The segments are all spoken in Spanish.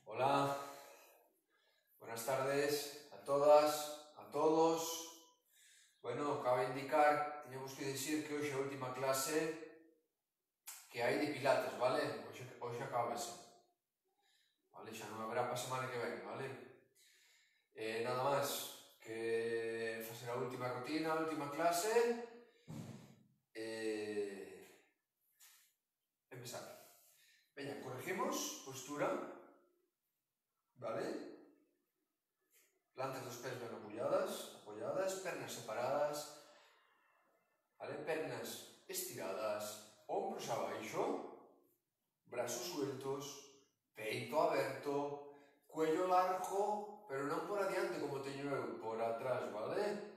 Hola, buenas tardes a todas, a todos. Bueno, cabe indicar, teníamos que decir que hoxe é a última clase que hai de Pilates, vale? Hoxe acabase, vale? Xa non haberá para a semana que ven, vale? Nada máis que facer a última rutina, a última clase empezar. Veña, corregimos postura, vale? Plantas dos pés ben apoyadas, pernas separadas, vale? Pernas estiradas, hombros abaixo, brazos sueltos, peito aberto, cuello largo, pero non por adiante como teño eu, por atrás, vale?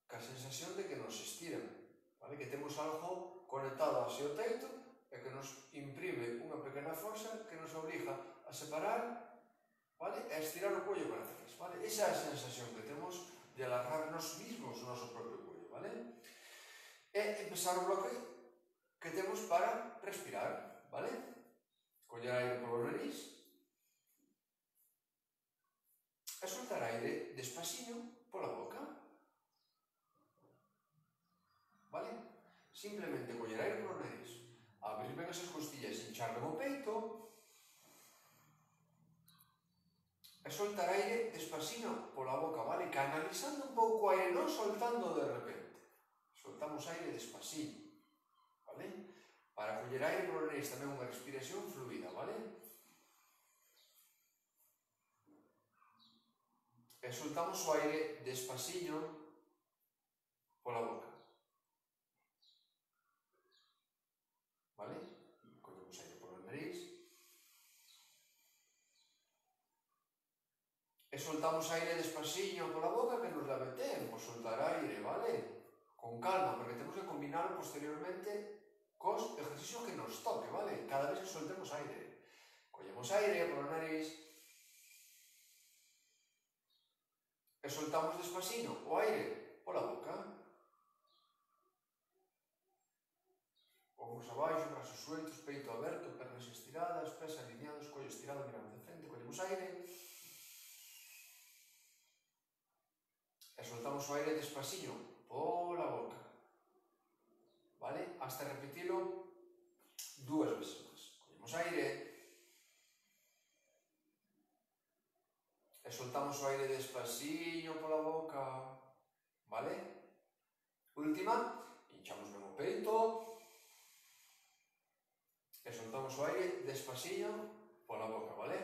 Ca sensación de que nos estiran, vale? Que temos algo conectado así ao teito e que nos imprime unha pequena forza que nos obriga a separar, vale? E estirar o cuello para atrás, vale? Esa é a sensación que temos de alargar nos mismos o noso propio cuello, vale? E empezar o bloque que temos para respirar, vale? Coller aire polo nariz e soltar aire despaciño pola boca, vale? Simplemente coller aire polo nariz, abrir ben esas costillas, hinchar ben o peito e soltar aire despaciño pola boca, vale? Canalizando un pouco o aire, non soltando de repente. Soltamos aire despaciño, vale? Para coller aire polo nariz tamén unha respiración fluida, vale? E soltamos o aire despaciño pola boca, vale? Collemos aire polo nariz e soltamos aire despaciño pola boca que nos leve tempo soltar aire, vale? Con calma, porque temos que combinarlo posteriormente cos exercicios que nos toque, vale? Cada vez que soltemos aire. Collemos aire polo nariz e soltamos despaciño o aire pola boca. Ombros abaixo, brazos sueltos, peito aberto, pernas estiradas, pés alineados, collo estirado, miramos de frente, collemos aire e soltamos o aire despaciño pola boca, vale? Hasta repetilo 2 veces máis. Collemos aire e soltamos o aire despaciño pola boca, vale? Última, hinchamos ben o peito e soltamos o aire despaciño pola boca, vale?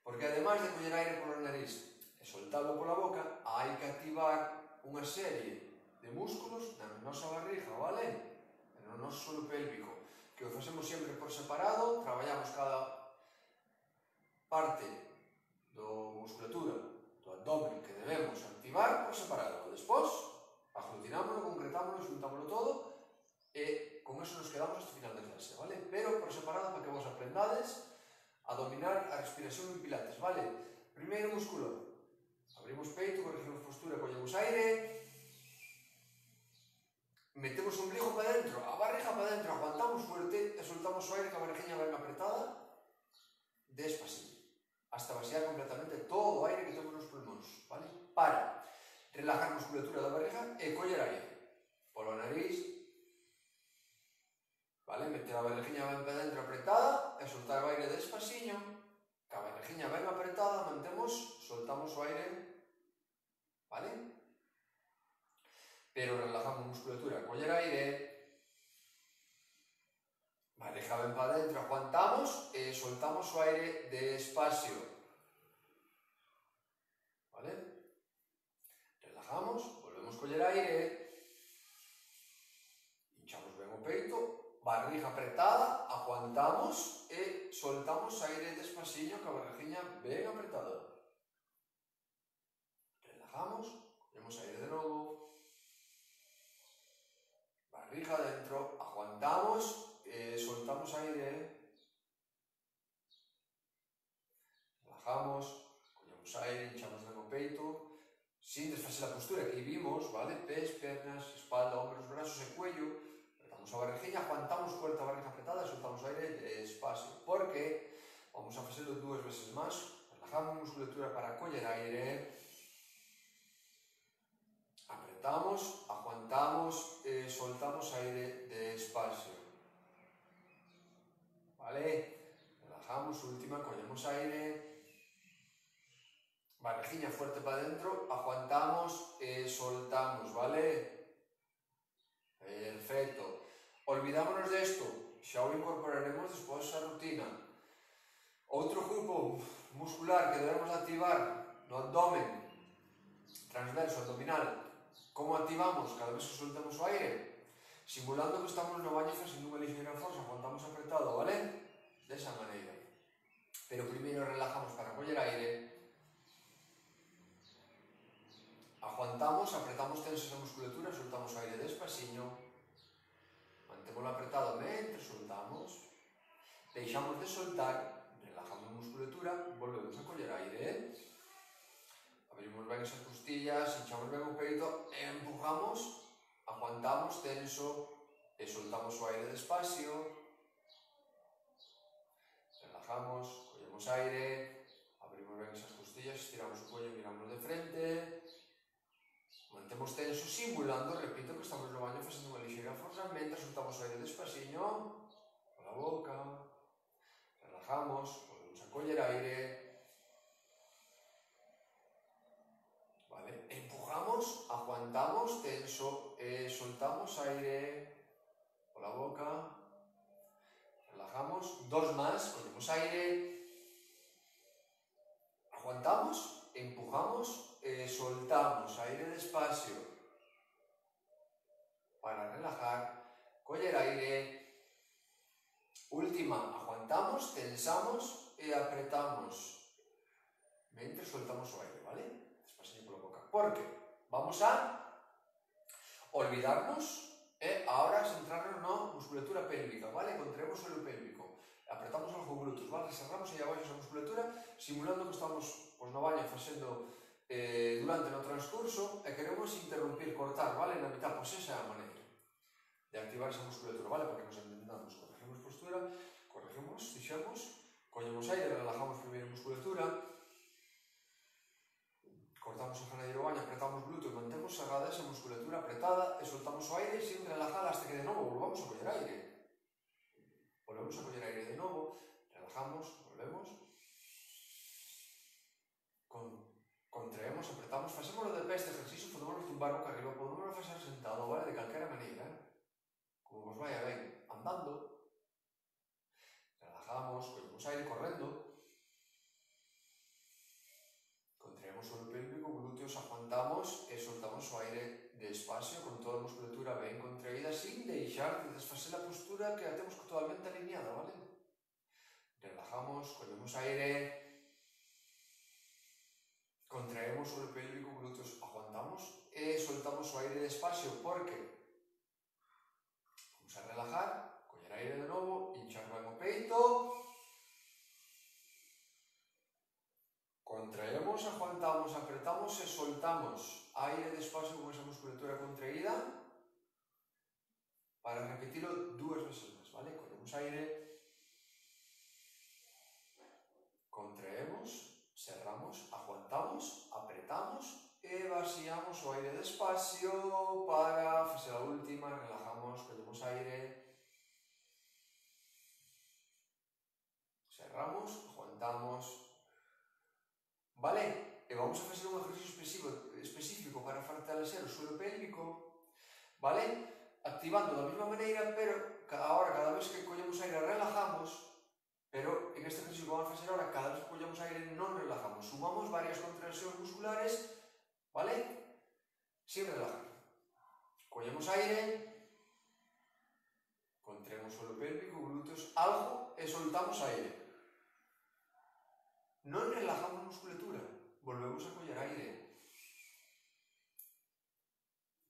Porque ademais de coller aire polo nariz e soltalo pola boca, hai que activar unha serie de músculos na nosa barriga, vale? E no noso suelo pélvico, que o facemos sempre por separado, traballamos cada parte do musculatura do abdomen que debemos activar por separado. Despois, aglutinámoslo, concretámoslo, xuntámoslo todo e con eso nos quedamos hasta o final da clase, vale? Pero por separado para que vos aprendades a dominar a respiración en Pilates, vale? Primeiro músculo, abrimos peito, corregimos postura, collemos aire, metemos o ombligo para dentro, a barriga para dentro, aguantamos fuerte e soltamos o aire que a barrigiña ben apretada despaciño, hasta vaciar completamente todo o aire que temos nos pulmóns, vale? Para relajar a musculatura da barriga e coller aire polo nariz, vale? Meter a barrigiña ben para dentro apretada e soltar o aire despaciño, que a barrigiña ben apretada, mantemos, soltamos o aire, vale? Pero relajamos a musculatura, coller aire, barriga ben para dentro, aguantamos e soltamos o aire despacio, vale? Relajamos, volvemos coller aire, hinchamos ben o peito, barriga apretada, aguantamos e soltamos aire despaciño que a barrigiña ben apretada. Relajamos, collemos aire de novo, barriga dentro, aguantamos e soltamos aire, relajamos, collemos aire, hinchamos ben o peito, sin desfacer a postura que vimos, vale? Pés, pernas, espalda, hombros, brazos e cuello, apretamos a barrigiña, aguantamos fuerte a barriga apretada e soltamos aire despacio, porque o veces más. Relajamos musculatura para coger aire. Apretamos, aguantamos, soltamos aire despacio. ¿Vale? Relajamos, última, cogemos aire. Barrigiña fuerte para adentro, aguantamos, soltamos, ¿vale? Perfecto. Olvidámonos de esto, xa o incorporaremos despois a rutina. Outro grupo muscular que debemos activar no abdomen, transverso abdominal. Como activamos cada vez que soltamos o aire? Simulando que estamos no baño facendo unha ligeira forza, aguantamos apretado, vale? Desa maneira. Pero primeiro relajamos para coller aire. Aguantamos, apretamos tensa a musculatura, soltamos o aire despasiño. Mantémoslo apretado mentre soltamos. Deixamos de soltar, relajamos a musculatura, volvemos a coller aire. Abrimos ben esas costillas, hinchamos ben o peito, empujamos, aguantamos tenso e soltamos o aire despacio. Relajamos, collemos aire, abrimos ben esas costillas, estiramos o cuello, miramos de frente. Mantemos tenso, simulando, repito, que estamos no baño facendo unha ligeira forza, mentre soltamos o aire despaciño, pola boca. Relajamos, volvemos a coller aire. Vale, empujamos, aguantamos, tenso, soltamos aire pola boca. Relajamos, dos más, cogemos aire. Aguantamos, empujamos, soltamos aire despacio para relajar, coller aire. Última, aguantamos, tensamos e apretamos mentre soltamos o aire, ¿vale? Despacio pola boca. Porque vamos a olvidarnos e ahora centrarnos na musculatura pélvica, ¿vale? Contraemos o suelo pélvico. Apretamos os glúteos, ¿vale? Cerramos e abaixo esa musculatura, simulando que estamos no baño facendo durante no transcurso e queremos interrumpir, cortar, ¿vale? Na mitad, pois esa é a maneira de activar esa musculatura, ¿vale? Para que nos entendamos. Corregimos postura, corregimos, deixamos, collemos aire, relajamos primeiro a musculatura, cortamos a janeira do baño, apretamos glúteo, mantemos cerrada esa musculatura apretada e soltamos o aire sin relajar hasta que de novo volvamos a coller aire. Volvemos a coller aire de novo, relajamos, volvemos. Contraemos, apretamos, facémoslo de pé este ejercicio, podemos tumbar boca arriba, podemos facer sentado, vale? De calquera maneira, como vos vaya ben, andando. Relajamos, collemos aire correndo. Contraemos o suelo pélvico, glúteos, aguantamos e soltamos o aire despacio, con toda a musculatura ben contraída, sin deixar de desfacer a postura que a temos totalmente alineada, vale? Relajamos, collemos aire. Contraemos o suelo pélvico, glúteos, aguantamos e soltamos o aire despacio, porque vamos a relajar, coller aire de novo, hinchar ben o peito. Contraemos, aguantamos, apretamos e soltamos aire despacio con esa musculatura contraída para repetirlo 2 veces máis, vale? Collemos aire, contraemos, cerramos, aguantamos, apretamos e vaciamos o aire despacio para facer a última, relajamos, collemos aire, cerramos, aguantamos, vale? E vamos a facer un exercicio específico para fortalecer o suelo pélvico, vale? Activando da mesma maneira, pero ahora cada vez que collemos aire relajamos. Pero en este ejercicio que vamos a facer ahora, cada vez que collemos aire non relajamos, sumamos varias contraccións musculares, vale? Sin relajar. Collemos aire, contraemos o suelo pélvico, glúteos, algo e soltamos aire. Non relajamos musculatura, volvemos a coller aire.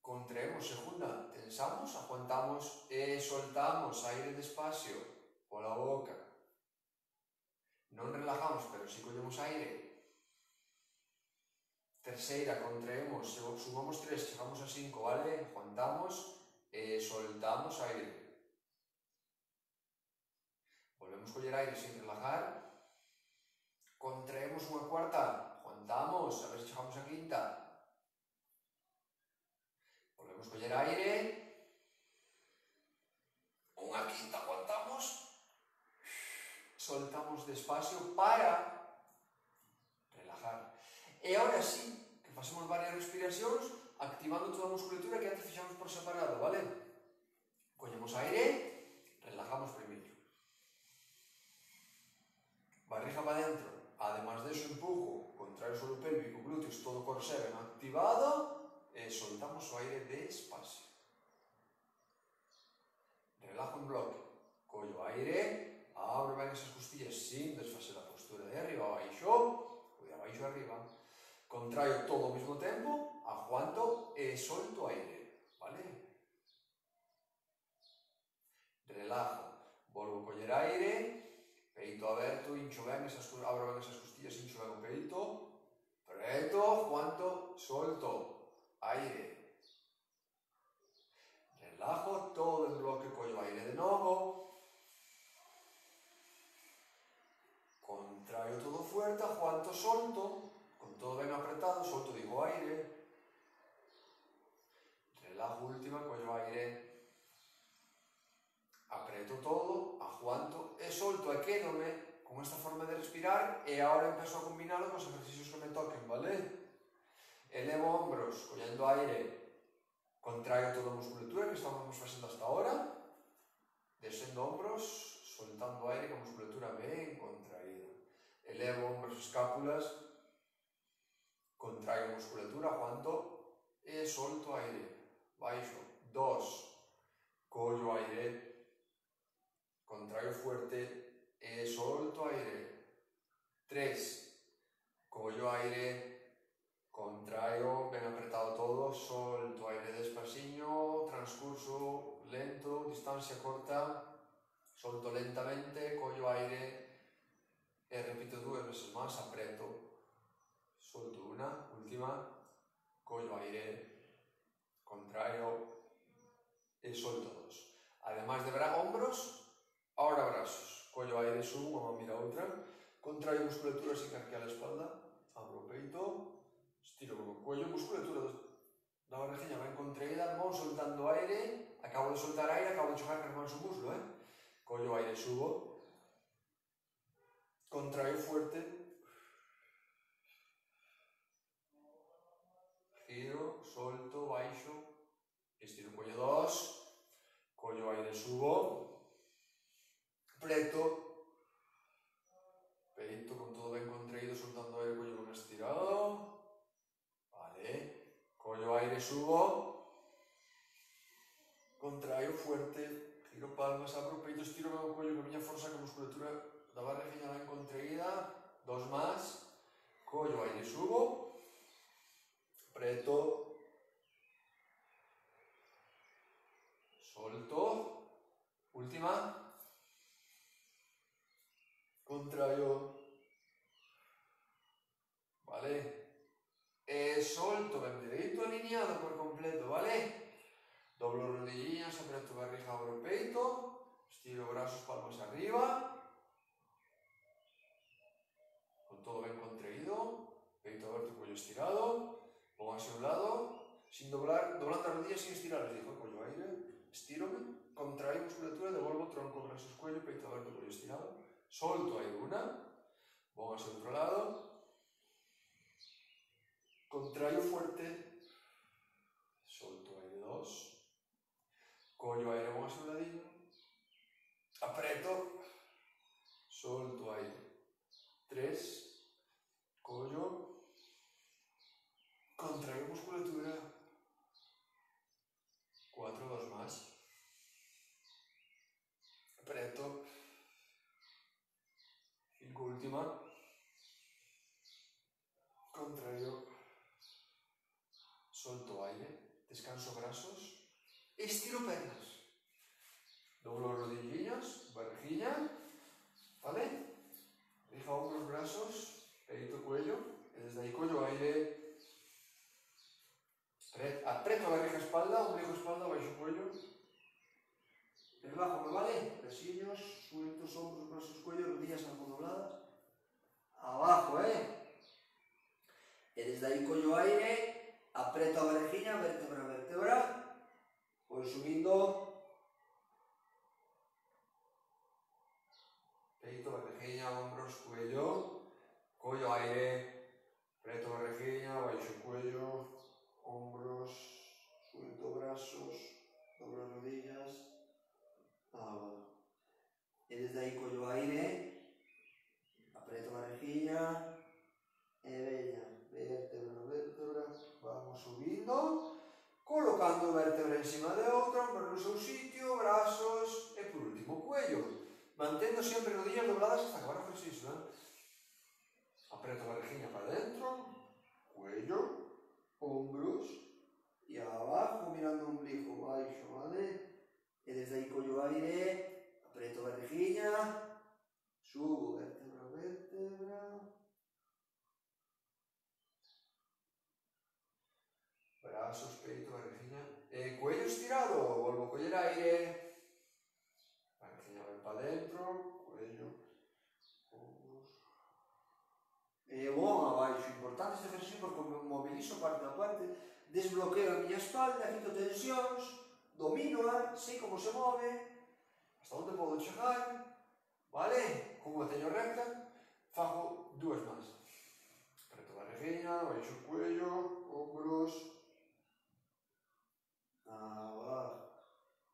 Contraemos segunda, tensamos, aguantamos e soltamos aire despacio pola boca. Non relajamos, pero si collemos aire. Terceira, contraemos, sumamos 3, chegamos a 5, vale? Aguantamos e soltamos aire. Volvemos a coller aire sin relajar. Contraemos unha cuarta, aguantamos, a ver se chegamos a quinta. Volvemos a coller aire. Unha quinta, aguantamos. Soltamos despacio para relajar. E ahora sí, que facemos varias respiracións, activando toda a musculatura que antes fixamos por separado, vale? Collemos aire, relajamos primeiro. Barriga para dentro. Además de eso, empujo, contraio solo pélvico, glúteos, todo o corsé ben activado e soltamos o aire despacio. Relajo en bloque. Collo aire, abro ben esas costillas sin desfacer a postura de arriba abaixo, ou de abaixo arriba. Contraio todo ao mesmo tempo, aguanto e solto aire, vale? Relajo, volvo a coller aire, peito aberto, hincho ben abro ben esas costillas, hincho ben o peito, preto, aguanto, solto, aire. Relajo, todo en bloque, collo aire de novo. Contraio todo fuerte, aguanto, solto. Con todo ben apretado, solto, digo aire. Relajo, última, collo aire. Apreto todo, aguanto e solto e quédome con esta forma de respirar e ahora empezo a combinarlo cos ejercicios que me toquen, vale? Elevo hombros, collendo aire. Contraio toda a musculatura que estamos facendo hasta ahora. Descendo hombros, soltando aire con a musculatura ben contraída. Elevo hombros, escápulas. Contraio a musculatura, aguanto e solto aire. Baixo. 2. Collo aire. Contraio fuerte e solto aire. 3. Collo aire. Contraio, ben apretado todo, solto aire despaciño, transcurso lento, distancia corta, solto lentamente, collo aire e repito 2 veces máis, apreto. Solto una, última, collo aire, contraio e solto 2. Además de hombros, ahora brazos. Collo aire, subo, unha man mira a outra, contraio musculatura sin arquear a espalda, abro o peito, estiro o cuello, musculatura da orejiña ben contraída, mão soltando aire, acabo de soltar aire, acabo de chocar con as mans o muslo, collo aire, subo, contraio fuerte, giro, solto, baixo, estiro o collo 2, collo aire, subo, preto, peito con todo ben contraído, soltando aire, collo ben estirado, vale, collo aire, subo, contraio fuerte, giro palmas, abro o peito, estiro ben o collo con a miña forza, con a musculatura da barrigiña ben contraída, 2 máis, collo aire, subo, preto, solto, última, contraio, vale, e solto ben dereito alineado por completo, vale, doblo rodillas, apreto barriga, abro o peito, estiro brazos, palmas arriba, con todo ben contraído, peito aberto, cuello estirado, pongo hacia un lado, sin doblar, doblando as rodillas sin estirar, digo, collo aire, estírome, contraio musculatura, devolvo tronco, brazos, cuello, peito aberto, cuello estirado, solto aire una, pongo hacia outro lado, contraio fuerte, solto aire 2, collo aire, pongo hacia un ladinho, apreto, solto aire 3, collo, contraio musculatura, 4, 2 máis, apreto, 5, última, contraio, solto aire, descanso brazos, estiro pernas, doblo rodillas, barriguilla, vale? Deja hombros, brazos, peito, cuello, e desde aí collo aire, apreto a barriga, espalda, ombligo, espalda, baixo cuello, relajo, vale? Presiños, sueltos, hombros, brazos, cuello, rodillas algo dobladas, abajo. desde aí collo aire, apreto a varejiña, vértebra a vértebra, voy subindo, peito, varejiña, hombros, cuello, collo aire, apreto varejiña, baixo cuello, hombros, suelto brazos, dobro rodillas, abajo. E desde aí collo aire, apreto a varejiña, e veña, vértebra, vértebra, vamos subindo, colocando vértebra encima de outra, hombros no seu sitio, brazos e por último cuello. Mantendo sempre rodillas dobladas hasta acabar o ejercicio, Apreto a varejiña para dentro, cuello, hombros, e abajo mirando o ombligo, baixo, vale? E desde aí collo aire, apreto a varejiña, subo, vértebra, vértebra, brazos, peito, varejiña, cuello estirado, volvo a coller aire, varejiña vai para dentro, cuello, hombros. E bom, abaixo, importante este ejercicio porque me movilizo parte a parte, desbloqueo a miña espalda, quito tensións, domino-a, sei como se move, Hasta onde podo chegar, vale? Como a teño recta, fago dúas máis. Apreto a varejiña, baixo o cuello, hombros, abajo,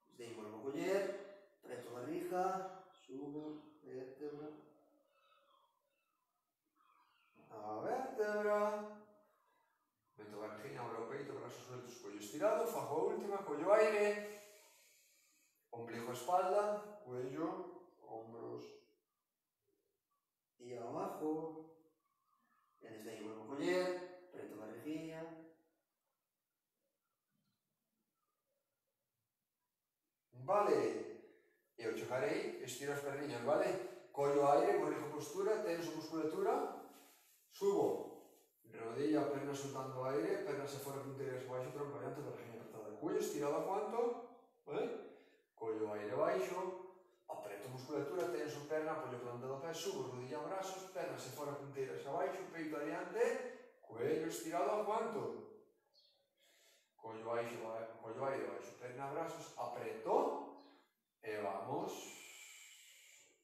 desde aí volvo a coller, apreto a barriga, subo, vértebra, a vértebra, meto a varejiña, abro o peito, brazos sueltos, cuello estirado, fago a última, collo aire, ombligo, espalda, cuello, hombros, e abajo, e desde aí volvo a coller, apreto a barriga, vale? E ao chegar aí, estiro as perniñas, vale? Collo aire, corrijo postura, tenso musculatura, subo, rodilla, perna soltando aire, pernas se fora punteras baixo, tronco adiante, varejiña apretada, cuello estirado a cuanto, vale? Collo aire baixo, apreto musculatura, tenso perna, apoio planta do pé, subo, rodilla, brazos, pernas se fora punteras abaixo, peito adiante, cuello estirado a cuanto, collo aire baixo, perna, brazos, apreto, e vamos,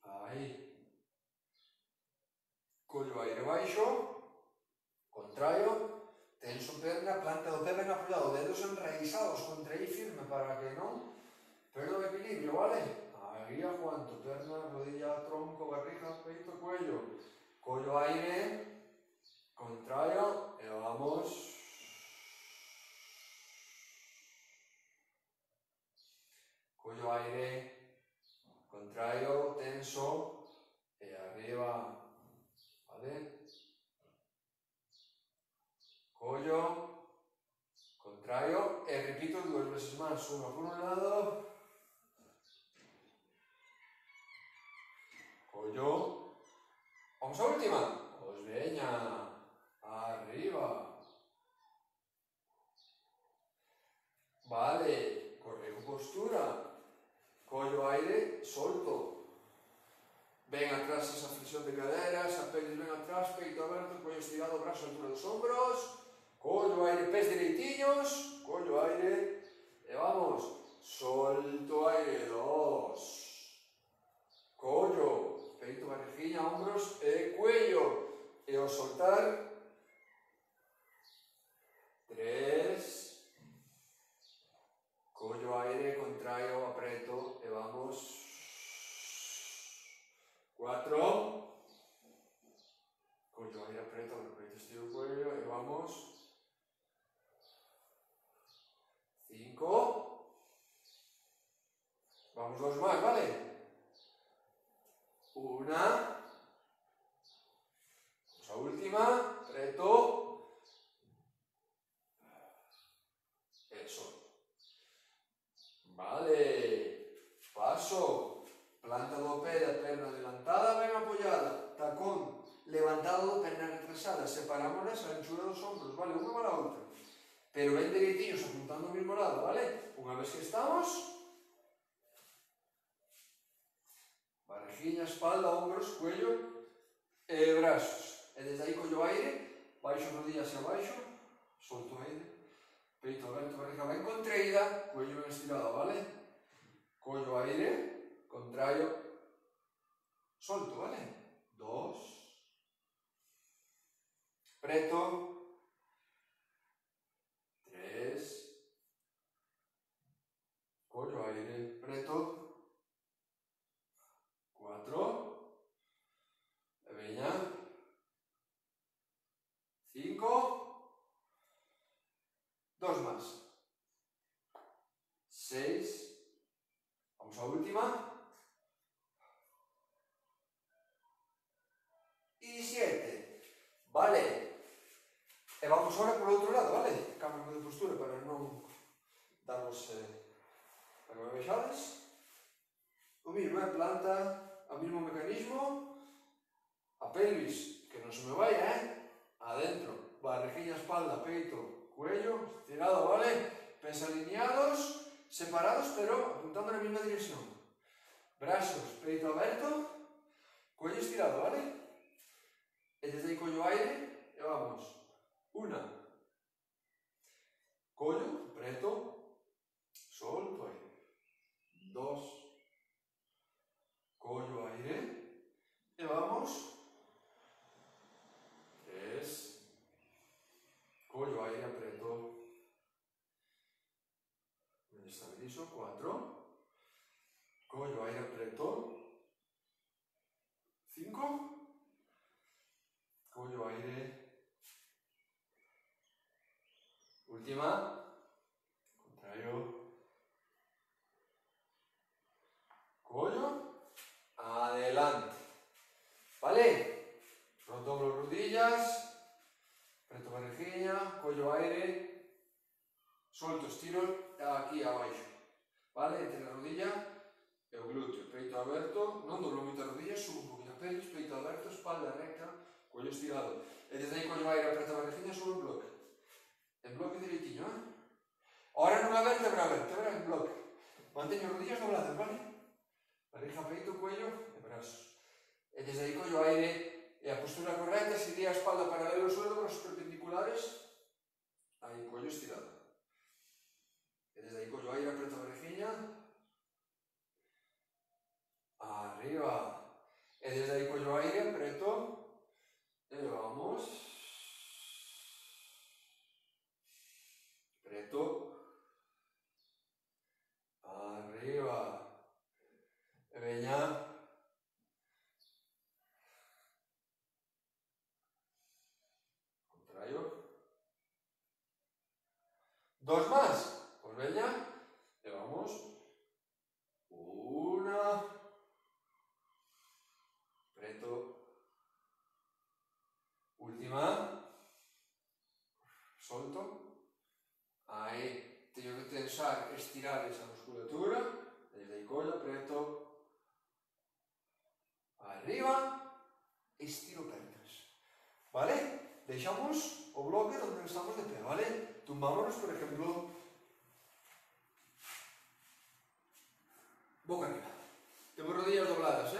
aí, collo aire baixo, contraio, tenso perna, planta do pé ben apoiado, dedos enraizados, contraí firme para que non perdo o equilibrio, vale? Aí aguanto, perna, rodilla, tronco, barriga, peito, cuello, collo aire, contraio, e vamos, collo aire, contraio, tenso, e arriba, vale? Collo, contraio, e repito dúas veces máis, unha por un lado, collo, vamos a última, pois veña, arriba, vale, corrijo postura, collo aire, solto, ven atrás esa flexión de caderas, apéndice ven atrás, peito aberto, cuello estirado, brazo a altura dos hombros, collo aire, pés dereitiños, collo aire, e vamos, solto aire, 2, collo, peito, varejiña, hombros e cuello, e ao soltar, 3, collo aire, contraio, apreto, e vamos, 4, collo aire, apreto, peito, estiro o cuello, e vamos, 5, vamos dos máis, vale? 1, vamos a última, apreto, e solto. Vale, paso, planta do pé da perna levantada, ben apoiada, tacón levantado do perna retrasada, separámonos a anchura dos ombros, vale, unha para a outra, pero ben dereitiños apuntando ao mesmo lado, vale? Unha vez que estamos, varejiña, espalda, hombros, cuello e brazos, e desde aí collo aire, baixo rodilla hacia abaixo, solto aire, peito aberto, barriga ben contraída, cuello ben estirado, vale? Collo aire, contraio, solto, vale? 2, preto, 3, collo aire, preto, 4, e veña, 5, 2 más, 6, vamos a última, y 7, vale, e vamos ahora por outro lado, vale? Cambio de postura para non darvos, para que me vexades, o mismo, planta, o mismo mecanismo, a pelvis, que non se me vaya, adentro, barriguilla, espalda, peito, cuello, estirado, vale? Pés alineados, separados, pero apuntando na mesma dirección. Brazos, peito aberto, cuello estirado, vale? E desde aí collo aire, e vamos. 1, collo, preto, solto aire. 2, collo aire, e vamos. 3, collo aire, apreto, me estabilizo. 4, collo aire, apreto. 5, collo aire, última, contrario, collo, adelante, vale, doblo rodillas, preto barriguilla, collo aire, solto, estiro aquí abaixo, vale, entre a rodilla e o glúteo, peito aberto, non doblo moito a rodilla, subo un poquinho a pelvis, peito aberto, espalda recta, cuello estirado, e desde aí collo aire, apreto a barriguilla, subo en bloque direitinho, ahora nunha vértebra, en bloque, manteño as rodillas dobladas, vale? Barriga, peito, cuello e brazos, e desde aí collo aire, e a postura correcta sería a espalda paralela ao suelo, brazos perpendiculares, aí cuello estirado, e desde aí collo aire, apreto a barriguilla, arriba, e desde aí collo aire, apreto, e vamos, preto, arriba, e veña, contrario, 2 más, pues veña, e vamos, 1, preto, última, solto, aí teño que tensar, estirar esa musculatura, desde aí collo, preto, arriba, estiro pernas, vale? Deixamos o bloque donde estamos de pé, vale? Tumbámonos, por ejemplo, boca arriba, temos rodillas dobladas,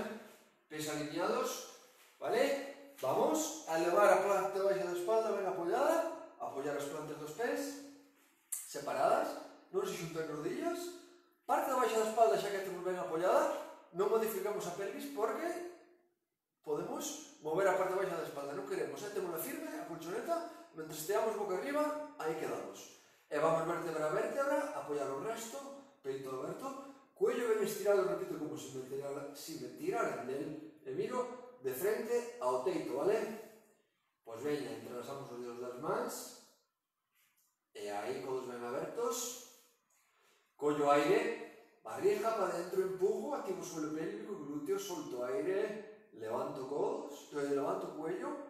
pés alineados, vale? Vamos a elevar a planta baixa da espalda ben apoyada, apoyar as plantas dos pés separadas, non se xuntan rodillas, parte da baixa da espalda xa que temos ben apoyada, non modificamos a pelvis porque podemos mover a parte baixa da espalda, non queremos, temos a firme, a colchoneta, mentre esteamos boca arriba, aí quedamos. E vamos vértebra a vértebra, apoyar o resto, peito aberto, cuello ben estirado, repito, como se me tiraran del, e miro de frente ao teito, vale? Pois veña, entrelazamos os dedos das mans, e aí codos ben abertos, collo aire, barriga para dentro, empujo, activo o suelo pélvico, glúteo, solto aire, levanto codos, levanto cuello,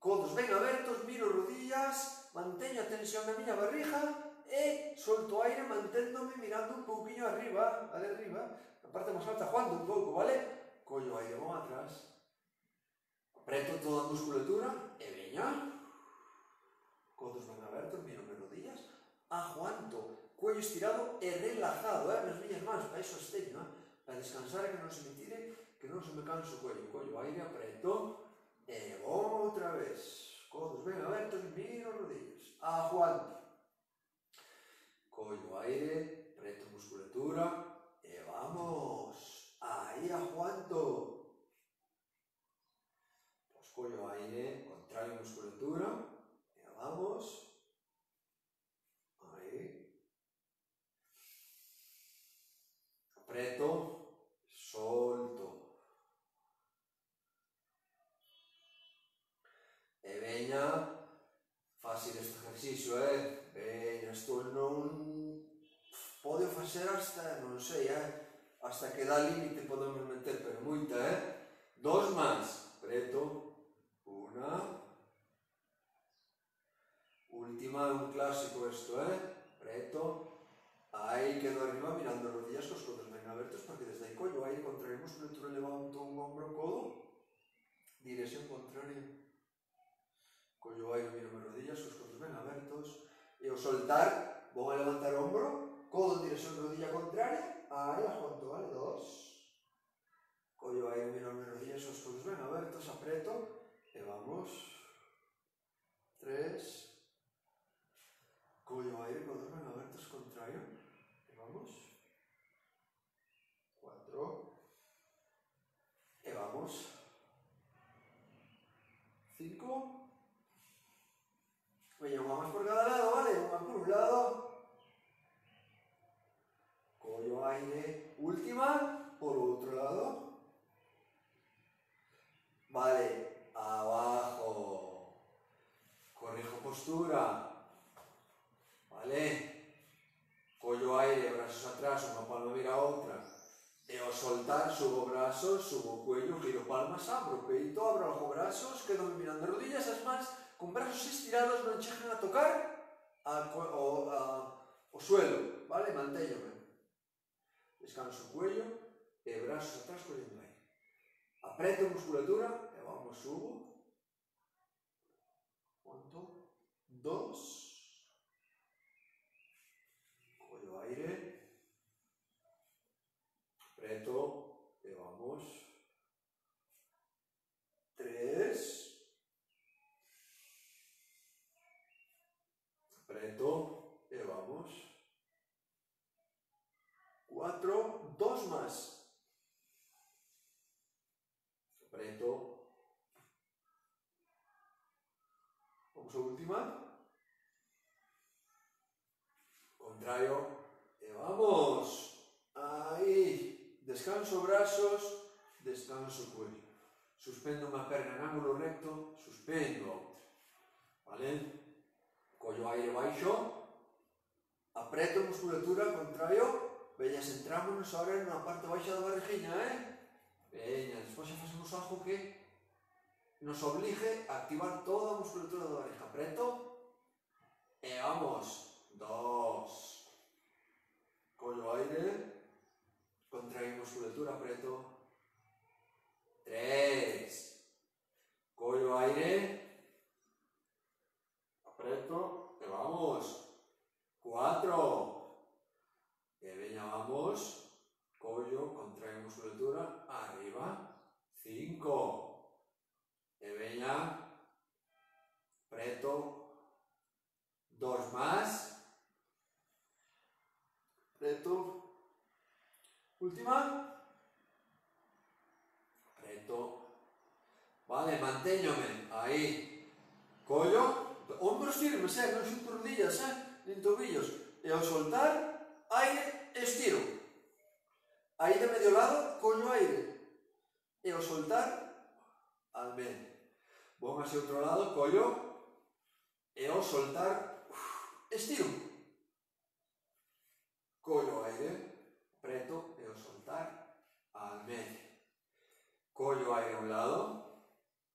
codos ben abertos, miro rodillas, manteño a tensión na miña barriga e solto aire manténdome mirando un pouquinho arriba, vale, arriba, a parte máis alta, aguanto un pouco, vale? Collo aire, vou atrás, apreto toda a musculatura e veña, codos ben abertos, miro mis rodillas, aguanto, cuello estirado e relajado, nas miñas mans, para iso as teño, para descansar e que non se me tire, que non se me canse o cuello, collo aire, apreto, E outra vez. Codos ben abertos, miro rodillas. Aguanto. Collo aire, preto musculatura. E vamos. Aí aguanto. Pues collo aire, contraio musculatura. E vamos. Aí. Apreto. Solto. E veña. Fácil este ejercicio, Veña, isto non... Podo facer hasta, non sei, hasta que dá límite podemos meter, pero moita, Dos máis. Preto. Una. Última, un clásico esto, Preto. Aí quedo arriba mirando as rodillas cos codos ben abertos para que desde aí collo aire contrario musculatura, levanto un ombro, codo. Dirección contraria. Collo aire, miro as rodillas cos codos ben abertos. E ao soltar, vou a levantar o ombro, codo en dirección rodilla contraria. Aí aguanto, vale? 2. Collo aire, miro as rodillas cos codos ben abertos, apreto. E vamos. 3. Collo aire, codos ben abertos, contrario. E vamos. 4. E vamos. 5. Veña, unha máis por cada lado, vale? Unha por un lado. Collo aire. Última, por outro lado. Vale, abajo. Corrijo postura. Vale. Collo aire, brazos atrás, unha palma mira a outra. E ao soltar, subo brazos, subo o cuello, giro palmas, abro o peito, abro os brazos, quedo mirando as rodillas, as mans, con brazos estirados non chegan a tocar o suelo, vale? Mantéñome. Descanso o cuello e brazos atrás collendo aire. Apreto musculatura e vamos, subo. ¿Cuánto? 2. Collo aire. Apreto e vamos. 3. Apreto e vamos. 4. 2 más. Apreto. Vamos a última. Contrario. E vamos. Ahí. Descanso brazos. Descanso cuello. Suspendo unha perna en ángulo recto. Suspendo outra. Vale? Collo aire baixo. Apreto musculatura. Contrario. Veña, centrámonos ahora na parte baixa da barrigiña, Veña, despois xa facemos algo que nos obligue a activar toda a musculatura da barriga. Apreto. E vamos. 2. Collo aire. Contraio musculatura, apreto. 3. Collo aire. Apreto. E vamos. 4. E veña, vamos. Collo, contraio musculatura, arriba. 5. E veña. Preto. 2 más. Preto. Última. Preto. Vale, mantéñome. Aí. Collo. Hombros firmes, non xunto rodillas, nin tobillos. E ao soltar, aire, estiro. Aí de medio lado, collo aire. E ao soltar, al medio. Vou hacia outro lado, collo. E ao soltar, estiro. Collo aire, preto, e ao soltar, al medio. Collo aire a un lado.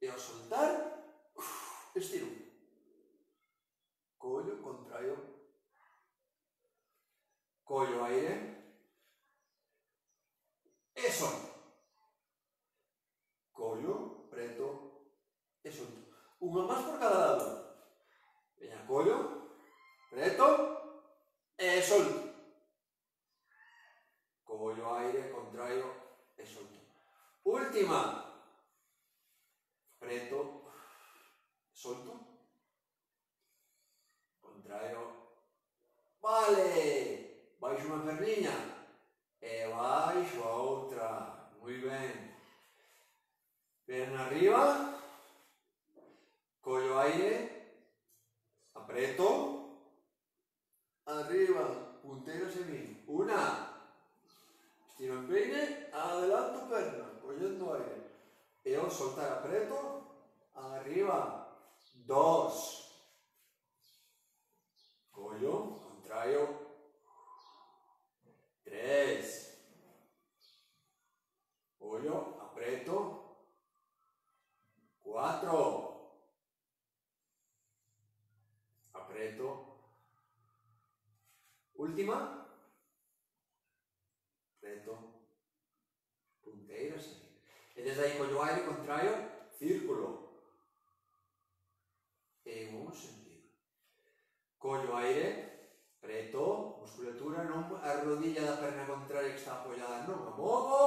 E ao soltar, estiro. Collo, contraio. Collo aire. E solto. Collo, preto, e solto. Unha máis por cada lado. Veña, collo, preto, e solto. Collo aire, contraio, e solto. Última. Preto, baixo unha perniña, e baixo a outra, moi ben. Perna arriba, collo aire, apreto, arriba, punteiro hacia mí, una, estiro en peine, adelanto perna, collendo aire, e ao soltar apreto, arriba, dos, collo, contraio, tres, collo, apreto, cuatro, apreto, última, apreto, punteiro, así. E desde aí collo aire, contraio, círculo. En un sentido. Collo aire, preto, musculatura, non a rodilla da perna contraria que está apoiada, non a movo,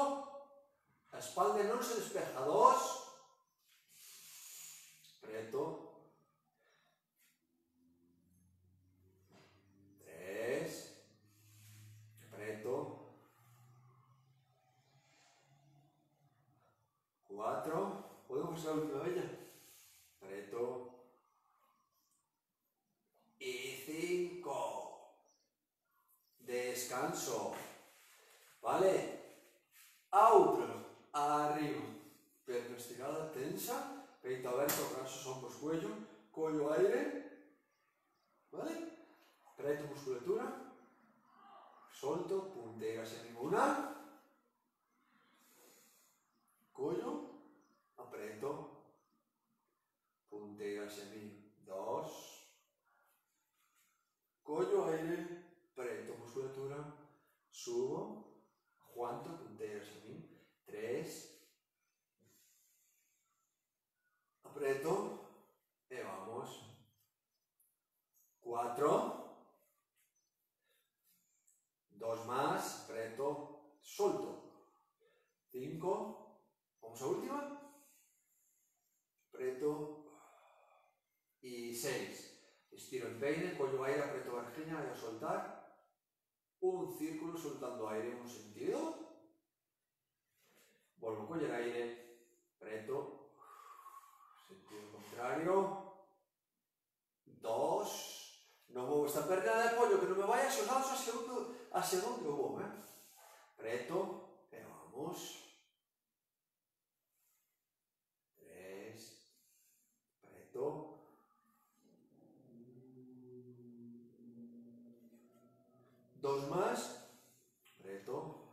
a espalda non se despeja, dos, preto, tres, preto, cuatro, podemos fazer a última vella, preto, y 5. Descanso. ¿Vale? Outro. Arriba. Perna estirada, tensa. Peito aberto, brazos, hombros, cuello. Collo aire. ¿Vale? Preto musculatura. Solto. Punteira hacia arriba. Una. Collo. Apreto. Punteira hacia mí. Dos. Collo aire, preto musculatura, subo, aguanto, punteiro hacia mí, tres, apreto, e vamos, cuatro, dos más, apreto, solto, cinco, vamos a última, apreto, y seis. Estiro en peine, collo aire, apreto barriña e a soltar. Un círculo soltando aire en un sentido. Volvo a coller aire, preto, sentido contrario. Dos. Non movo esta perna de apoio, que non me vaya xogados a segundo eu vou, preto, e vamos. Tres, preto. Dos más, preto,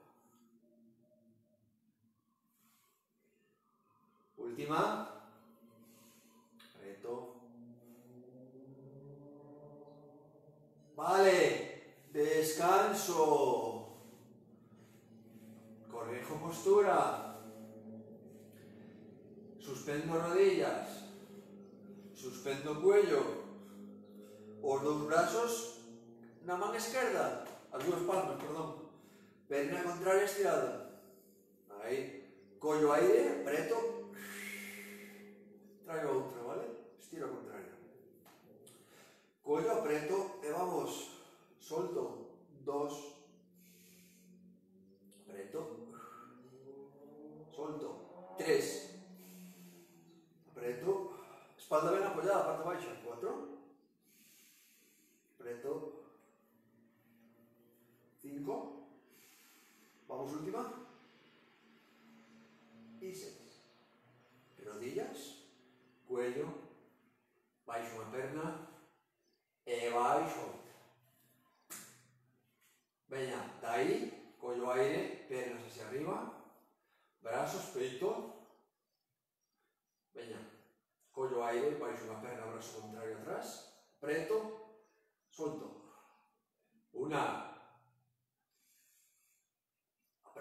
última, preto, vale, descanso, corrijo postura, suspendo rodillas, suspendo cuello, os dous brazos na man esquerda, as dúas palmas, perdón, perna contraria estirada, aí, collo aire, preto, traio outra, vale? Estiro a contraria, collo, apreto, e vamos, solto, dos, apreto, solto, tres, apreto, espalda ben apoyada, parte baixa, cuatro, apreto, 5, vamos última, y 6. Rodillas, cuello, baixo unha perna, e baixo outra. Veña, daí, collo aire, pernas hacia arriba, brazos, peito, veña, collo aire, baixo unha perna, brazo contrario atrás, preto, solto, una,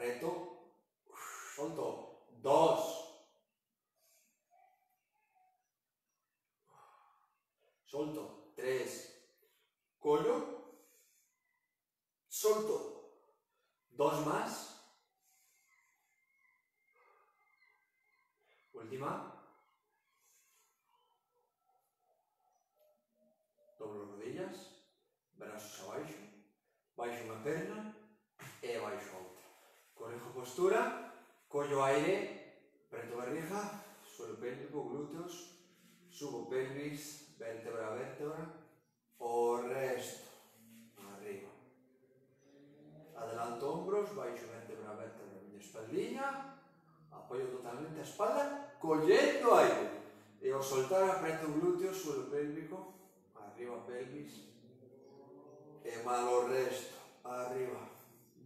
apreto, solto, dos, solto, tres, collo, solto, dos más, última, doblo rodillas, brazos abaixo, baixo unha perna e baixo outra. Corrijo postura, collo aire, preto barriga, suelo pélvico, glúteos, subo pelvis, vértebra a vértebra, o resto, arriba. Adelanto hombros, baixo vértebra a vértebra, miña espaldiña, apoio totalmente a espalda, collendo aire. E ao soltar apreto glúteos, suelo pélvico, arriba pelvis, e malo o resto, arriba.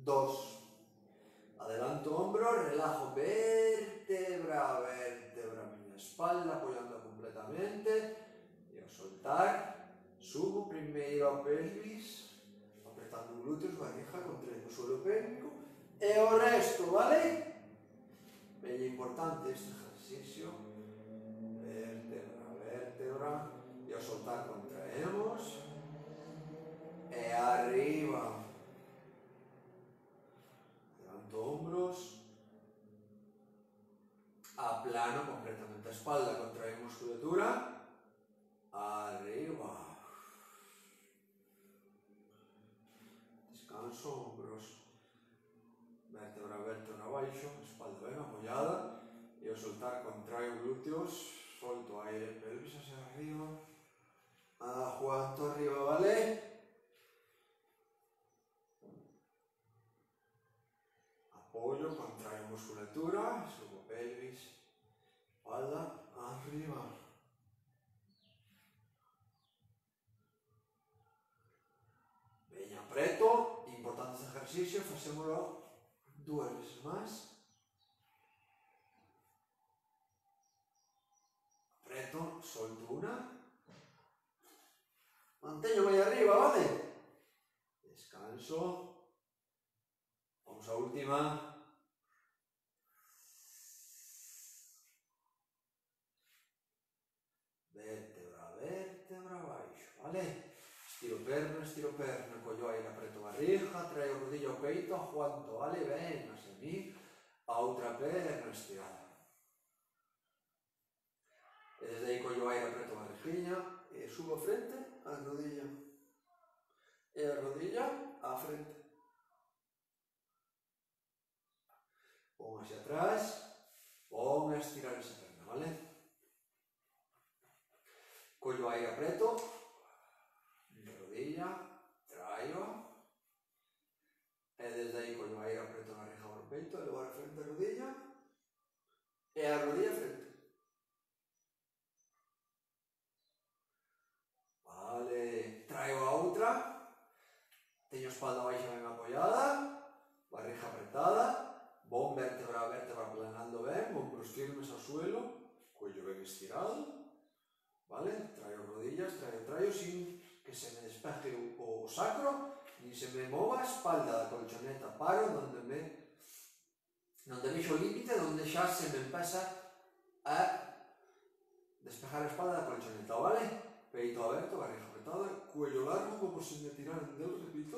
2. Adelanto hombro, relajo vértebra a vértebra, miña espalda apoiando completamente, e ao soltar, subo primeiro a pelvis, apretando glúteos, barriga, contraendo o suelo pélvico, e o resto, vale? Ben importante este ejercicio, vértebra a vértebra, e ao soltar contraemos, e arriba. Levanto hombros, aplano completamente a espalda, contrae musculatura, arriba. Descanso, hombros, vértebra a vértebra abaixo, espalda ben apoyada, e ao soltar contraio glúteos, solto aire, pelvis hacia arriba, aguanto arriba, vale? Apoyo, contraio musculatura, subo pelvis, espalda, arriba. Veña, apreto, importante este ejercicio, facémolo 2 veces máis. Apreto, solto una, manteño aí arriba, vale? Descanso. Vamos a última. Vértebra, vértebra, baixo, vale? Estiro perna, collo aire, apreto barriga, traio rodillo ao peito, aguanto, vale? Ben, a mí, a outra perna estirada. E desde aí collo aire, apreto barriguinha, e subo a frente, a rodilla. E a rodilla á frente. Pon hacia atrás, pon a estirar esa perna, vale? Collo aire, apreto, miña rodilla, traio, e desde aí collo aire, apreto a barriga por peito, e logo a frente a rodilla, e a rodilla a frente. Vale, traio a outra, teño a espalda baixa ben apoiada, barriga apretada, bon vértebra a vértebra planando ben, hombros firmes ao suelo, cuello ben estirado, vale? Traio rodillas, traio, sin que se me despeje o sacro, ni se me mova a espalda da colchoneta, paro donde vexo o límite, donde xa se me empeza a despejar a espalda da colchoneta, vale? Peito aberto, barriga apretada, cuello largo, como se me tiraran del, repito.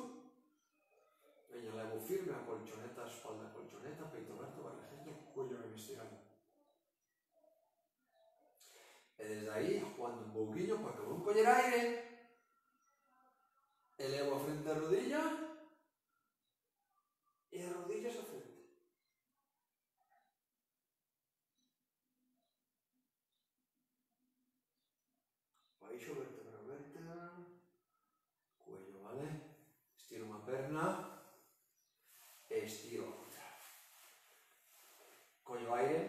Veña, levo firme a colchoneta, espalda colchoneta, peito aberto, barriguinha, cuello ben estirado. E desde aí, aguanto un pouquiño, porque vou coller aire, elevo a frente a rodilla, e as rodillas a frente. Baixo, vértebra, vértebra, cuello, vale? Estiro unha perna, estiro a outra. Collo aire,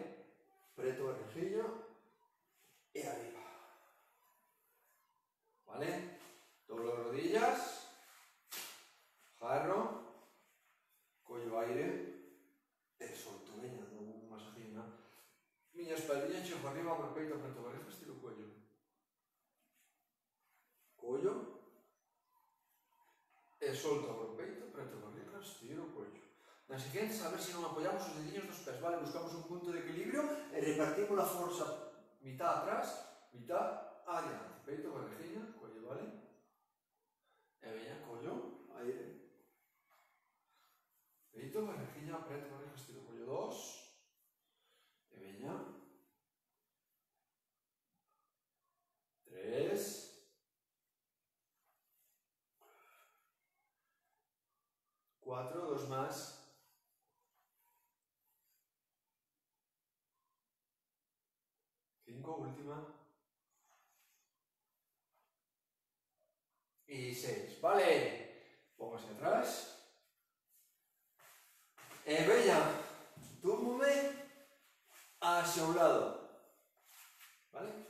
preto a barriguinha, e arriba. Vale? Doblo as rodillas, jarro, collo aire, e solto, veña, dou un masajinho. Miña espaldilla enxergo arriba por peito, apreto barriga, estiro o cuello. Collo, e solto por peito, apreto barriga, estiro o cuello. Na siguiente, a ver se non apoyamos os dediños dos pés, vale? Buscamos un punto de equilibrio e repartimos a forza mitad atrás, mitad adiante. Peito, barriguinha, cuello, vale? E veña, collo, aire. Peito, barriguinha, apreto, barriga, estiro, collo, 2. E veña. 3. 4, 2 más. Cinco, última. Y 6. Vale. Póngase atrás. Veña, túmbome hacia un lado. ¿Vale?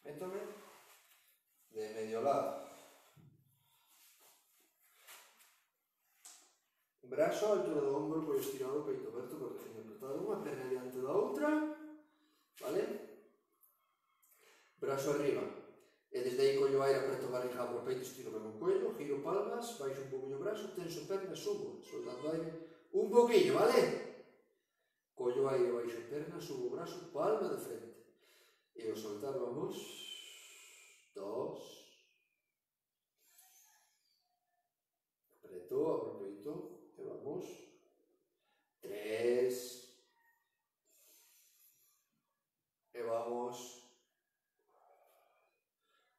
Métome de medio lado. Brazo, altura do ombro, cuello estirado, peito aberto, cortejinha apretado, unha perna diante da outra, vale? Brazo arriba, e desde aí collo aire, apreto a barriga, abro o peito, estiro ben o cuello, giro palmas, baixo un pouquinho o brazo, tenso perna, subo, soltando aire un pouquinho, vale? Collo aire, baixo perna, subo o brazo, palma de frente, e ao soltar vamos, 2, apreto, abro o peito, e vamos, 3, e vamos,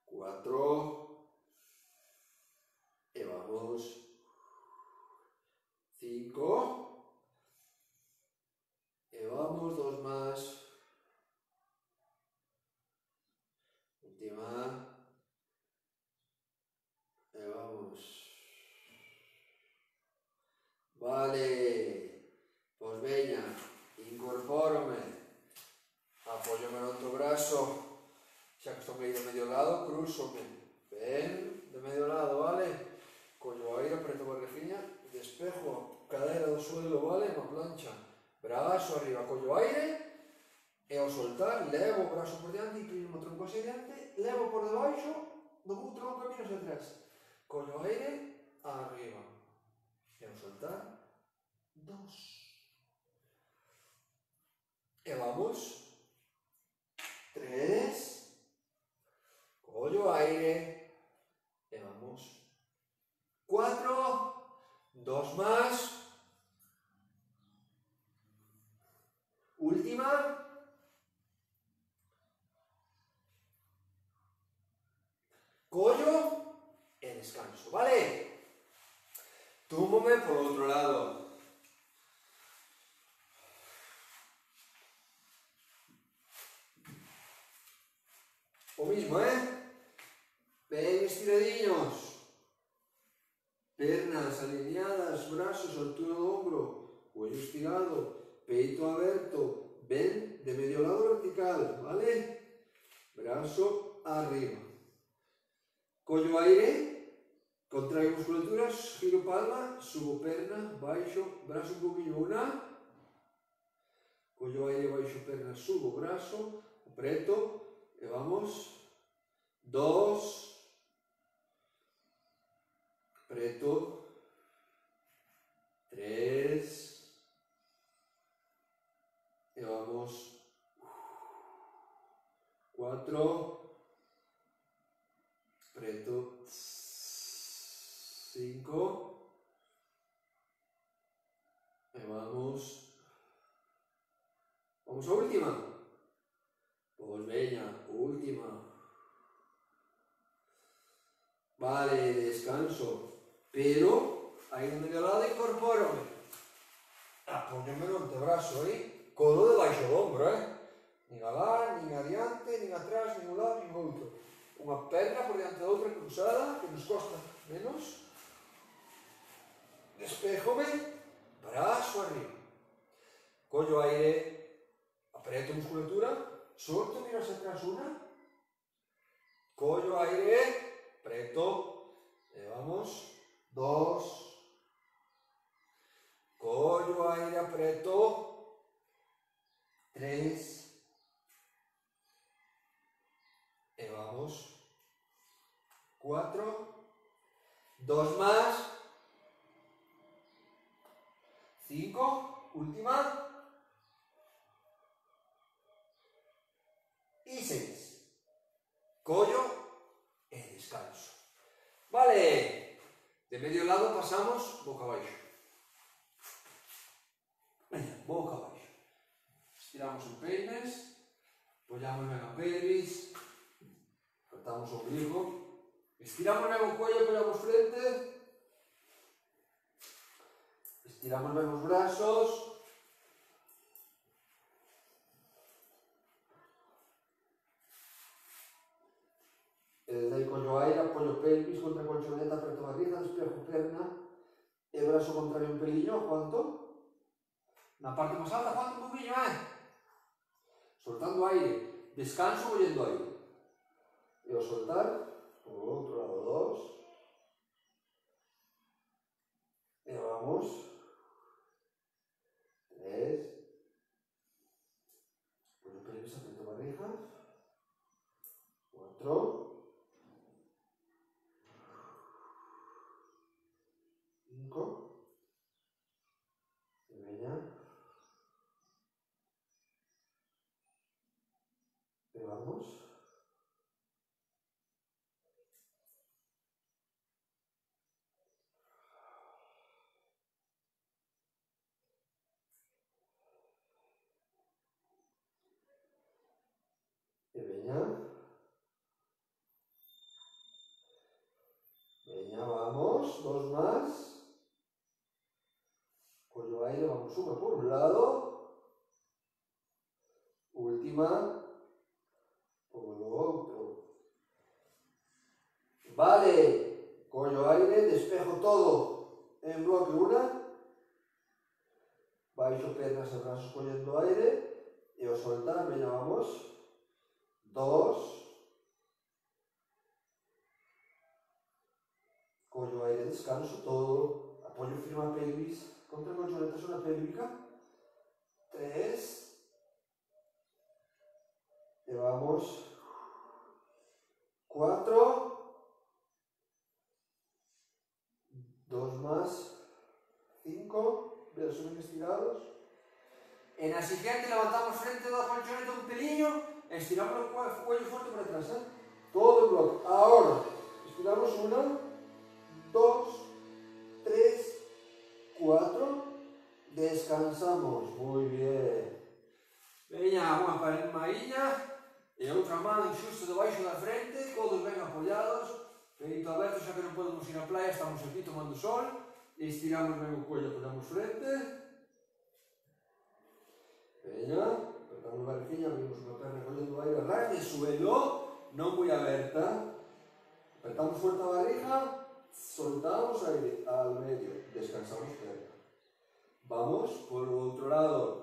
4, e vamos, 5, e vamos, 2 más, última, e vamos. Vale, pois veña, incorpórome, apóyome no outro brazo, xa que estou aí de medio lado, cruzome, ben, de medio lado, vale? Collo aire, apreto a barrigiña, despejo a cadera do suelo, vale? Na plancha, brazo arriba, collo aire, e ao soltar, levo o brazo por diante, inclino o tronco hacia diante, levo por debaixo do meu tronco e miro hacia atrás, collo aire, arriba, e ao soltar, 2. E vamos, 3, collo aire, e vamos, 4, 2 más, última, collo e descanso, vale? Túmbome por outro lado. O mismo, ben estiradiños. Pernas alineadas, brazos, altura do ombro, cuello estirado, peito aberto, ben de medio lado vertical, vale? Brazo arriba. Collo aire, contraio musculaturas, giro palma, subo perna, baixo, brazo un poquinho, una. Collo aire, baixo perna, subo brazo, apreto, e vamos, 2, apreto, 3, e vamos, 4, apreto, 5, e vamos a última. Pois veña, última. Vale, descanso. Pero, aí no medio lado, incorpórome. Apóñome no antebrazo, codo debaixo do ombro, Nin alá, nin adiante, nin atrás, nin un lado, nin outro. Unha perna por diante da outra cruzada, que nos costa menos. Despéjome, brazo arriba. Collo aire, apreto musculatura, solto, miro hacia atrás, una. Collo aire, apreto, e vamos, 2. Collo aire, apreto, 3. E vamos, 4. 2 más. 5. Última. Y 6. Collo e descanso. Vale. De medio lado pasamos boca abaixo. Venga, boca abaixo. Estiramos os peines. Apoyamos ben a pelvis. Cortamos o ombligo. Estiramos ben o cuello, apoyamos frente. Estiramos bien los brazos. Desde el cuello aire, apoyo pelvis contra colchoneta, apreto barriga, despejo perna. El brazo contrario un pelillo, aguanto. La parte más alta, aguanto un poquillo, Soltando aire. Descanso, cogiendo aire. Y voy a soltar. Por el otro lado, 2. Y vamos. 3. Apoyo pelvis, apreto barriga. 4. 5. Y venga. Y vamos. Y venga. Venga, vamos. 2 más. Cuello aire, vamos una por un lado. Última. Por el otro. Vale. Cuello aire, despejo todo en bloque 1. Baixo pernas e brazos cogiendo aire. Y os soltar, venga, vamos. 2. Cuello aire, descanso todo. Apoyo firme a pelvis. Contra colchoneta, zona pélvica. 3. Y vamos. 4. 2 más. 5. Brazos bien estirados. En la siguiente levantamos frente de la colchoneta un pelillo. Estiramos el cuello fuerte por atrás. Todo el bloque. Ahora. Estiramos 1, 2, 3, 4. Descansamos. Muy bien. Venga, una palmadilla. E outra mano xusto debaixo da frente, codos ben apoyados, peito aberto, xa que non podemos ir á playa, estamos aquí tomando sol, e estiramos ben o cuello, apoyamos frente. Veña, apretamos a barriguinha, abrimos unha perna collendo aire, ras de suelo, non moi aberta. Apretamos fuerte a barriga, soltamos aire al medio, descansamos perna. Vamos por o outro lado.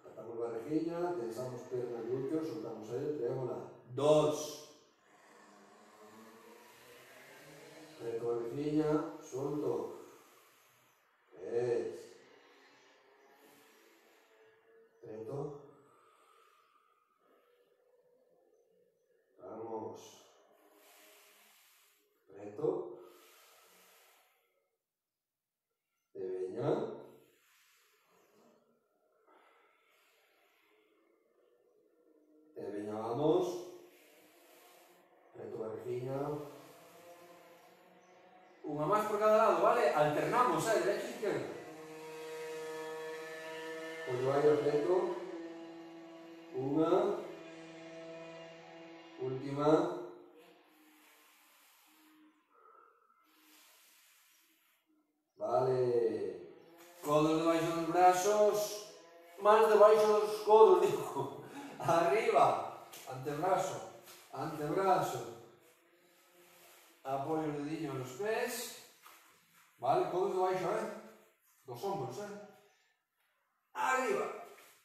Apretamos barriguinha, tensamos perna, glúteos, soltamos aire, trémola. 2. Apreto barriguinha, solto. 3. Apreto. Vamos. Apreto. E veña. E veña, vamos. Apreto barriguinha. Unha máis por cada lado, vale? Alternamos, derecha e izquierda. Collo aire, apreto. Unha. Última. Vale. Codos debaixo dos brazos. Manos debaixo dos codos, digo. Arriba. Antebrazo. Antebrazo. Apoyo el dedillo en los pies. Vale, codos debaixo, dos hombros, Arriba.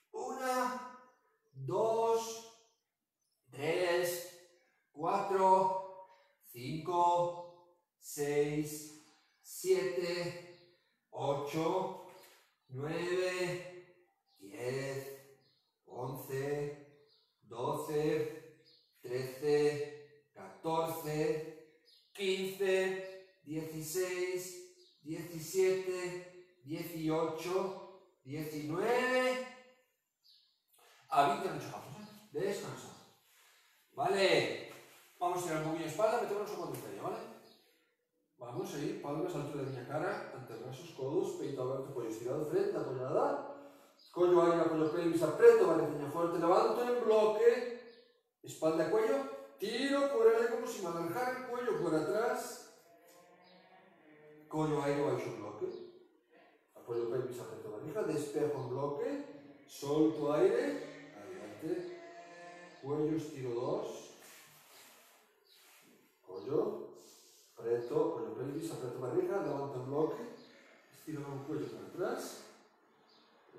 1, 2, 3, 4, 5, 6, 7, 8, 9, 10, 11, 12, 13, 14, 15, 16, 17, 18, 19, a 20 no llegamos, Descansamos. Vale, vamos a tirar un poquillo de espalda, metemos un cuadriceps, ¿vale? Vamos a ir, palmas a altura de mi cara, antebrazos, codos, peito abierto, cuello estirado, frente apoyada, cuello aire, cuello pelvis, aprieto, barriguinha fuerte, levanto en bloque, espalda, cuello, tiro por él como si me alargara el cuello por atrás, collo aire, baixo bloque. Apoyo pelvis, aprieto barriga, despejo en bloque, solto aire, adelante, cuello, estiro 2, collo, aprieto, apoyo pelvis, aprieto barriga, levanto en bloque, estiro el cuello para atrás,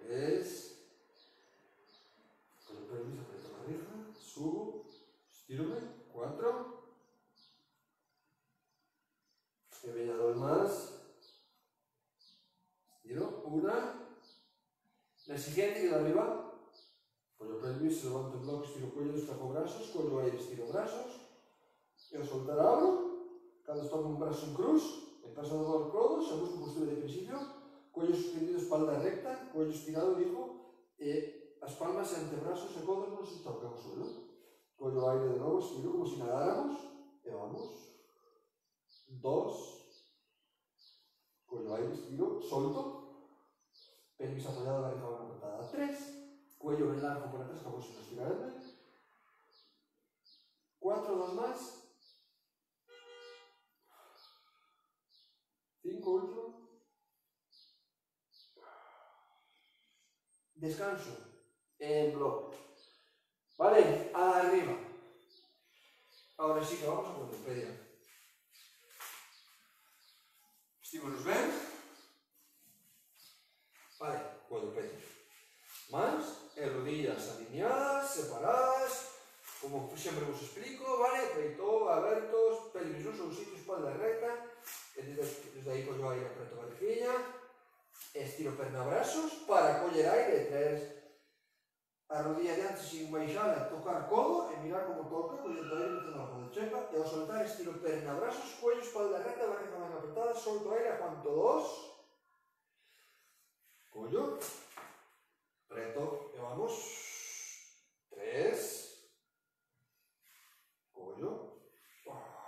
3, apoyo pelvis, aprieto barriga, subo, estírome, 4, he venido 2 más, estiro, 1, la siguiente queda arriba, apoyo pelvis, levanto en bloque, estiro cuello, despejo brazos, cuello aire, estiro brazos, y al soltar abro, cada vez tomo un brazo en cruz, he pasado al codo, se busca postura de principio, cuello suspendido, espalda recta, cuello estirado, dijo, las palmas y antebrazos y codos no se tocan al suelo. Cuello aire de nuevo, estiro como si nadáramos, y vamos, 2, cuello aire, estiro, solto, pelvis apoyada, barriga mano apretada, 3, cuello en largo por atrás, como si no estirarme, 4, 2 más, 5, último, descanso, en bloque, vale, arriba, ahora sí que vamos a cuadrupedia, vestímonos bien, vale, cuadrupedia, manos, rodillas alineadas, separadas, como siempre os explico, vale, peito abiertos, pelvis no son sitio, espalda recta, desde ahí collo aire, aprieto barriguilla, estiro perna brazos para coller aire, traer a rodilla de antes sin baixar, tocar codo e mirar como toca, collendo aire metendo algo de chepa, e ao soltar estiro perna brazos, cuello, espalda recta, barriga ben apretada, solto aire, aguanto 2, collo, preto, e vamos, 3, collo,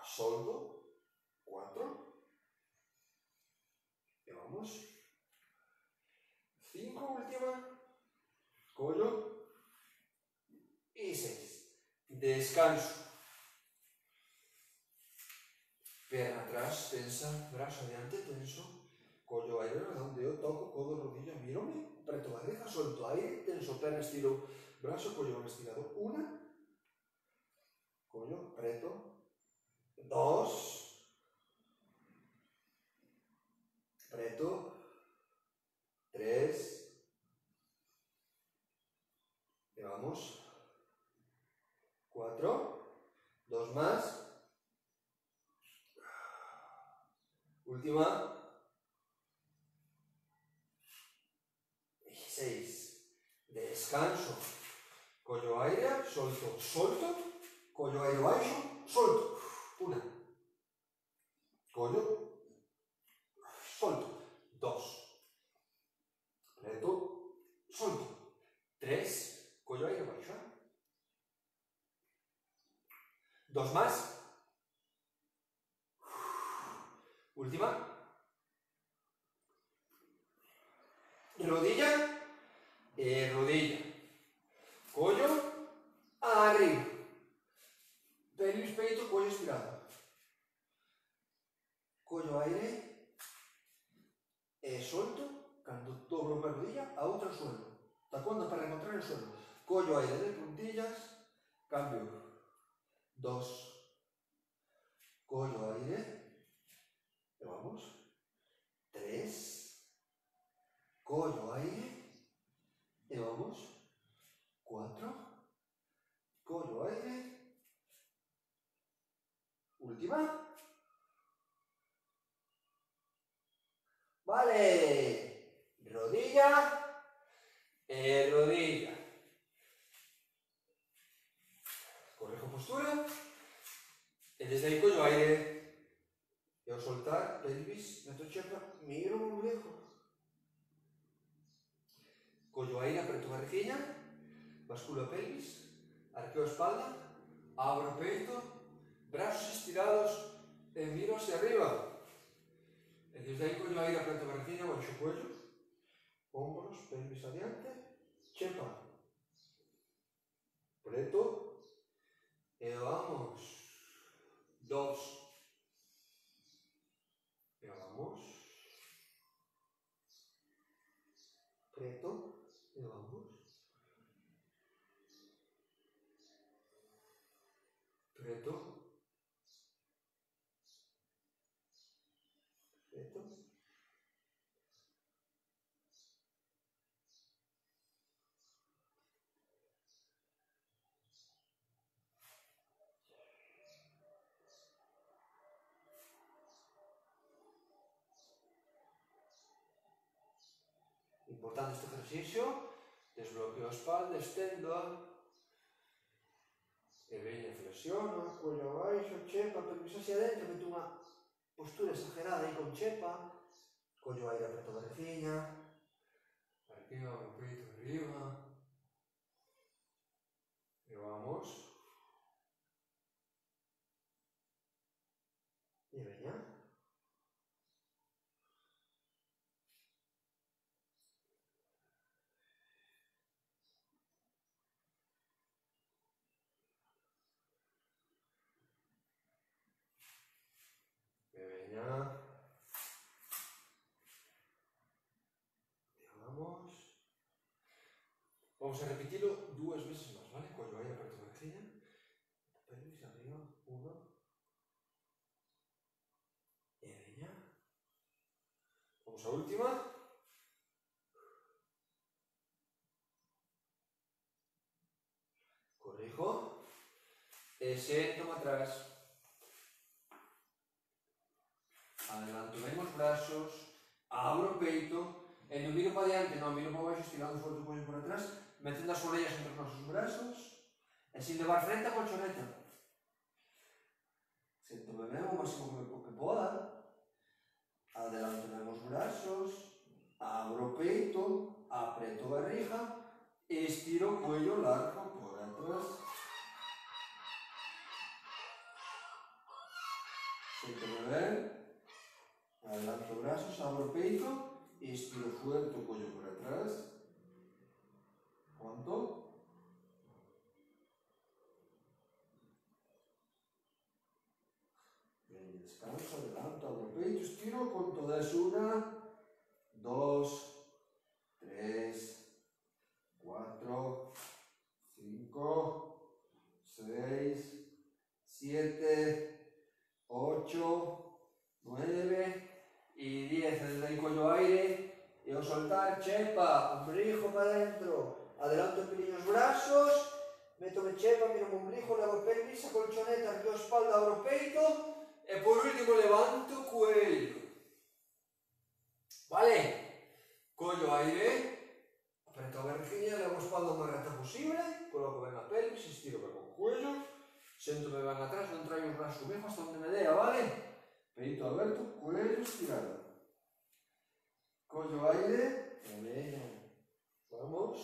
solto, 4, e vamos, 5, última, collo, y 6. Descanso. Pierna atrás, tensa, brazo adelante, tenso, collo aire, redondeo, toco, codo, rodilla, mírome, apreto barriga, suelto aire, tenso, perna, estiro, brazo, collo estirado, 1, collo, apreto, 2, apreto, 3, y vamos, 4, 2 más, última, y 6, descanso, collo aire, solto, solto, collo aire baixo, solto, 1, collo, solto, 2, apreto, solto, 3, collo aire baixo, 2 más, última, rodilla, rodilla, collo, arriba, pelvis, peito, cuello estirado, collo aire, solto, cando doblo unha rodilla, a outra suelo, tacón para encontrar el suelo, collo aire de puntillas, cambio, 2, collo aire, e vamos, 3, collo aire, e vamos, 4, collo aire, última, vale, rodilla, rodilla, correjo postura, e desde aí collo aire, e ao soltar, pelvis, meto chepa, miro o ombligo, collo aire, apreto barriguilla, basculo a pelvis, arqueo a espalda, abro peito, brazos estirados e miro hacia arriba. E desde aí collo aire, apreto barriguilla, baixo cuello, hombros, pelvis adiante, chepa, preto, e vamos, 2, e vamos, preto. Importante este ejercicio, desbloqueo a espalda, estendo, e veña, flexiono, cuello abaixo, chepa, pelvis hacia dentro, meto unha postura exagerada aí con chepa, collo aire, apreto a barriguinha, arriba, o peito arriba, e vamos, e veña, e veña, e vamos. Vamos a repetilo 2 veces máis, vale? Collo aire, apreto a barriguinha, pelvis arriba, 1, e veña. Vamos a última. Corrijo. E séntome atrás. Adelanto ben os brazos, abro o peito, e non miro para diante, non miro para baixo, estirando o forte pollo por atrás, metendo as orellas entre os nosos brazos, e sin levar frente a colchoneta. Séntome ben o máximo que poda, adelanto ben os brazos, abro o peito, apreto a barriga, e estiro o cuello largo por atrás. Séntome ben, adelanto os brazos, abro o peito, e estiro fuerte o cuello por atrás. ¿Cuánto? Bien, descanso, adelanto, abro el peito, estiro, conto 10, 1, 2, 3, 4, 5, 6, 7, 8, 9 y 10. Desde el cuello aire, y ao soltar, chepa, ombligo para dentro, adelanto peliños brazos, métome chepa, miro o ombligo, levo pelvis, a colchoneta, arriba a espalda, abro o peito, e por último levanto o cuello. Vale? Collo aire, apreto a barriguinha, levo a espalda o máis recta posible, coloco ben a pelvis, estiro ben o cuello, séntome ben atrás, non traio os brazos ben hasta onde me dea, vale? Peito aberto, cuello estirado. Collo aire, e veña. Vamos.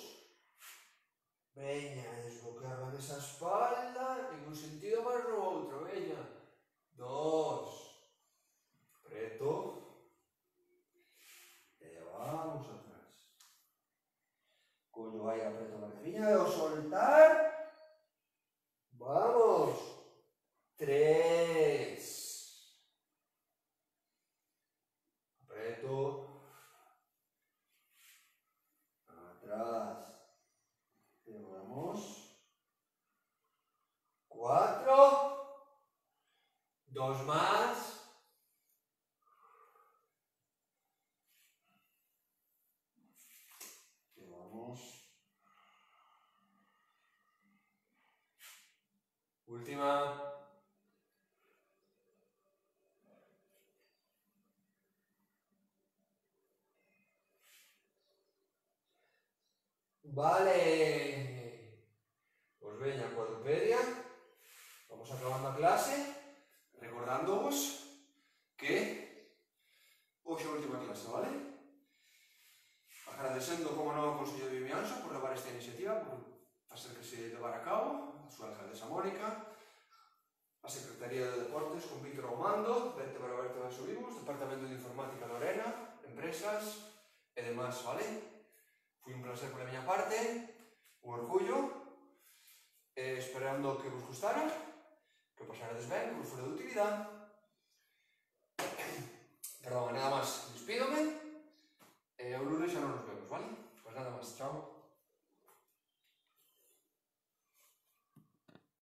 Veña, desbloquear ben esa espalda, en un sentido máis no outro, veña. 2. Preto. E vamos atrás. Collo aire, apreto a barriguinha, e ao soltar, vamos. 3. Apreto. Atrás. E vamos. 4. 2 más. Y vamos. Última. Vale. Pues veña, cuadrupedia. Vamos acabando a clase. Recordándovos que hoxe é a última clase, vale? Agradecendo, como non, ao Consello de Vimianzo por levar esta iniciativa, por facer que se levara a cabo, a súa alcaldesa Mónica, a Secretaría de Deportes con Víctor ao mando, Vértebra Vértebra subimos, Departamento de Informática Lorena, empresas e demás, vale? Foi un placer pola miña parte, un orgullo, esperando que vos gustara, que pasarades ben, que vos fora de utilidade.